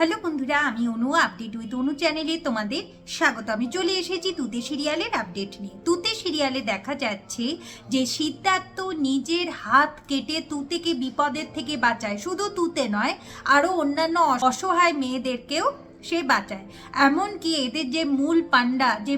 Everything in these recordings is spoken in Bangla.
হ্যালো বন্ধুরা, আমি অনু আপডেট উইথ অনু চ্যানেলে তোমাদের স্বাগত। আমি চলে এসেছি তুতে সিরিয়ালের আপডেট নিয়ে। তুতে সিরিয়ালে দেখা যাচ্ছে যে সিদ্ধার্থ নিজের হাত কেটে তুতেকে বিপদের থেকে বাঁচায়। শুধু তুতে নয়, আরও অন্যান্য অসহায় মেয়েদেরকেও সে বাঁচায়। এমনকি এদের যে মূল পান্ডা, যে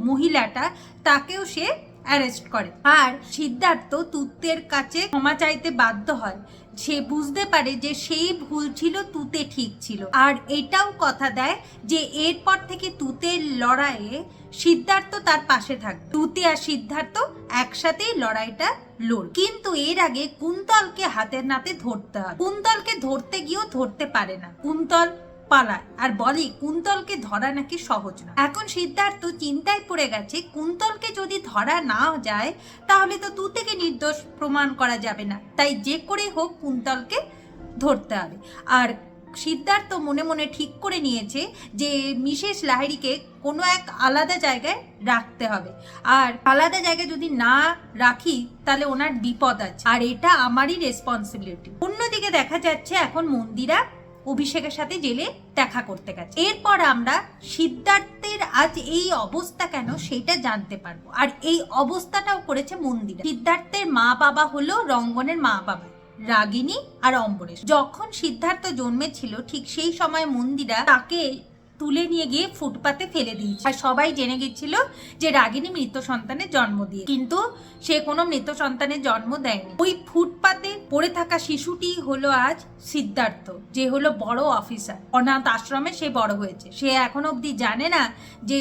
মহিলাটা, তাকেও সে অ্যারেস্ট করে। আর সিদ্ধার্থ তুতের কাছে ক্ষমা চাইতে বাধ্য হয়। সে বুঝতে পারে যে সেই ভুল ছিল, তুতে ঠিক ছিল। আর এটাও কথা দেয় যে এরপর থেকে তুতের লড়াইয়ে সিদ্ধার্থ তার পাশে থাকবে। তুতে আর সিদ্ধার্থ একসাথেই লড়াইটা লড়। কিন্তু এর আগে কুন্তলকে হাতের নাতে ধরতে হয়। কুন্তলকে ধরতে গিয়েও ধরতে পারে না। কুন্তল পালায় আর বলে কুন্তলকে ধরা নাকি সহজ না। এখন সিদ্ধার্থ চিন্তায় পড়ে গেছে, কুন্তলকে যদি ধরা না যায় তাহলে তো তুতেকে নির্দোষ প্রমাণ করা যাবে না। তাই যে করে হোক কুন্তলকে ধরতে হবে। আর সিদ্ধার্থ মনে মনে ঠিক করে নিয়েছে যে মিসেস লাহিড়িকে কোনো এক আলাদা জায়গায় রাখতে হবে। আর আলাদা জায়গায় যদি না রাখি তাহলে ওনার বিপদ আছে, আর এটা আমারই রেসপন্সিবিলিটি। অন্যদিকে দেখা যাচ্ছে এখন মন্দিরা অভিষেকের সাথে জেলে দেখা করতে গেছে। এরপর আমরা সিদ্ধার্থের আজ এই অবস্থা কেন সেটা জানতে পারবো। আর এই অবস্থাটাও করেছে মন্দিরা। সিদ্ধার্থের মা বাবা হলো রঙ্গনের মা বাবা, রাগিনী আর অম্বরেশ। যখন সিদ্ধার্থ জন্মেছিল ঠিক সেই সময় মন্দিরা তাকে তুলে নিয়ে গিয়ে ফুটপাতে ফেলে দিয়েছে। আর সবাই জেনে গেছিল যে রাগিনী মৃত সন্তানের জন্ম দিয়ে, কিন্তু সে কোনো মৃত সন্তানের জন্ম দেয়নি। ওই ফুটপাতে পড়ে থাকা শিশুটি হলো আজ সিদ্ধার্থ, যে হলো বড় অফিসার। অনাথ আশ্রমে সে বড় হয়েছে। সে এখনো অব্দি জানে না যে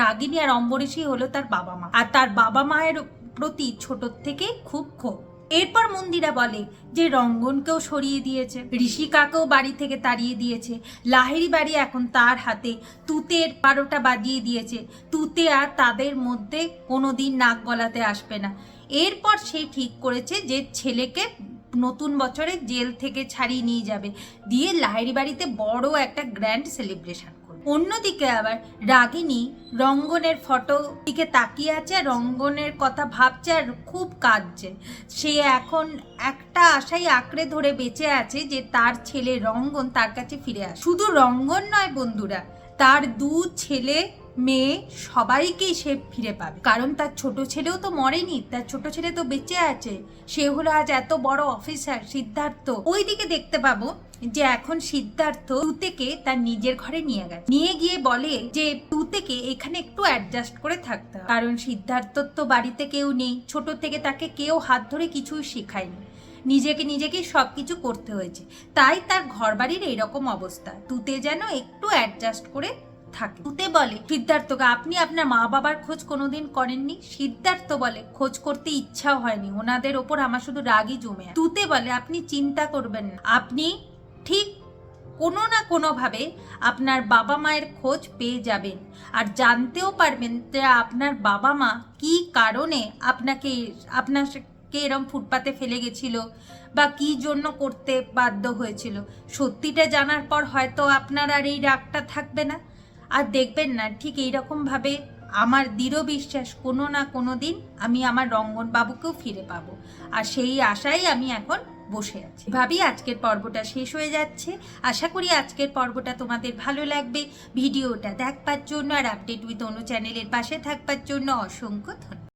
রাগিনী আর অম্বরেশই হলো তার বাবা মা, আর তার বাবা মায়ের প্রতি ছোট থেকে খুব ক্ষোভ। এরপর মন্দিরা বলে যে রঙ্গনকেও সরিয়ে দিয়েছে, ঋষিকাকেও বাড়ি থেকে তাড়িয়ে দিয়েছে, লাহিড়ি বাড়ি এখন তার হাতে, তুতের 12টা বাজিয়ে দিয়েছে। তুতে আর তাদের মধ্যে কোনোদিন নাক গলাতে আসবে না। এরপর সে ঠিক করেছে যে ছেলেকে নতুন বছরে জেল থেকে ছাড়িয়ে নিয়ে যাবে, দিয়ে লাহিড়ি বাড়িতে বড় একটা গ্র্যান্ড সেলিব্রেশন। অন্যদিকে আবার রাগিনী রঙ্গনের ফটো দিকে তাকিয়ে আছে, আর রঙ্গনের কথা ভাবছে আর খুব কাঁদছে। সে এখন একটা আশাই আঁকড়ে ধরে বেঁচে আছে যে তার ছেলে রঙ্গন তার কাছে ফিরে আসে। শুধু রঙ্গন নয় বন্ধুরা, তার 2 ছেলে মেয়ে সবাইকেই সে ফিরে পাবে। কারণ তার ছোট ছেলেও তো মরেনি, তার ছোট ছেলে তো বেঁচে আছে। সে হলো আজ এত বড় অফিসার সিদ্ধার্থ। ওইদিকে দেখতে পাবো যে এখন সিদ্ধার্থ তুতেকে তার নিজের ঘরে নিয়ে গিয়ে বলে যে তুতেকে এখানে একটু অ্যাডজাস্ট করে থাকতে হবে। কারণ সিদ্ধার্থর তো বাড়িতে কেউ নেই, ছোট থেকে তাকে কেউ হাত ধরে কিছুই শেখায়নি, নিজেকেই সবকিছু করতে হয়েছে। তাই তার ঘর বাড়ির এইরকম অবস্থা। তুতে যেন একটু অ্যাডজাস্ট করে থাকে। তুতে বলে সিদ্ধার্থকে, আপনি আপনার মা বাবার খোঁজ কোনোদিন করেননি? সিদ্ধার্থ বলে, খোঁজ করতে ইচ্ছাও হয়নি, ওনাদের ওপর আমার শুধু রাগই জমে। তুতে বলে, আপনি চিন্তা করবেন না, আপনি ঠিক কোনো না কোনোভাবে আপনার বাবা মায়ের খোঁজ পেয়ে যাবেন, আর জানতেও পারবেন যে আপনার বাবা মা কি কারণে আপনাকে এরম ফুটপাতে ফেলে গেছিল বা কি জন্য করতে বাধ্য হয়েছিল। সত্যিটা জানার পর হয়তো আপনার আর এই রাগটা থাকবে না। আর দেখবেন না, ঠিক এইরকমভাবে আমার দৃঢ় বিশ্বাস কোনো না কোনো দিন আমি আমার রঙ্গন বাবুকেও ফিরে পাবো। আর সেই আশায় আমি এখন বসে আছি। ভাবি আজকের পর্বটা শেষ হয়ে যাচ্ছে। আশা করি আজকের পর্বটা তোমাদের ভালো লাগবে। ভিডিওটা দেখবার জন্য আর আপডেট উইথ অনু চ্যানেলের পাশে থাকবার জন্য অসংখ্য ধন্যবাদ।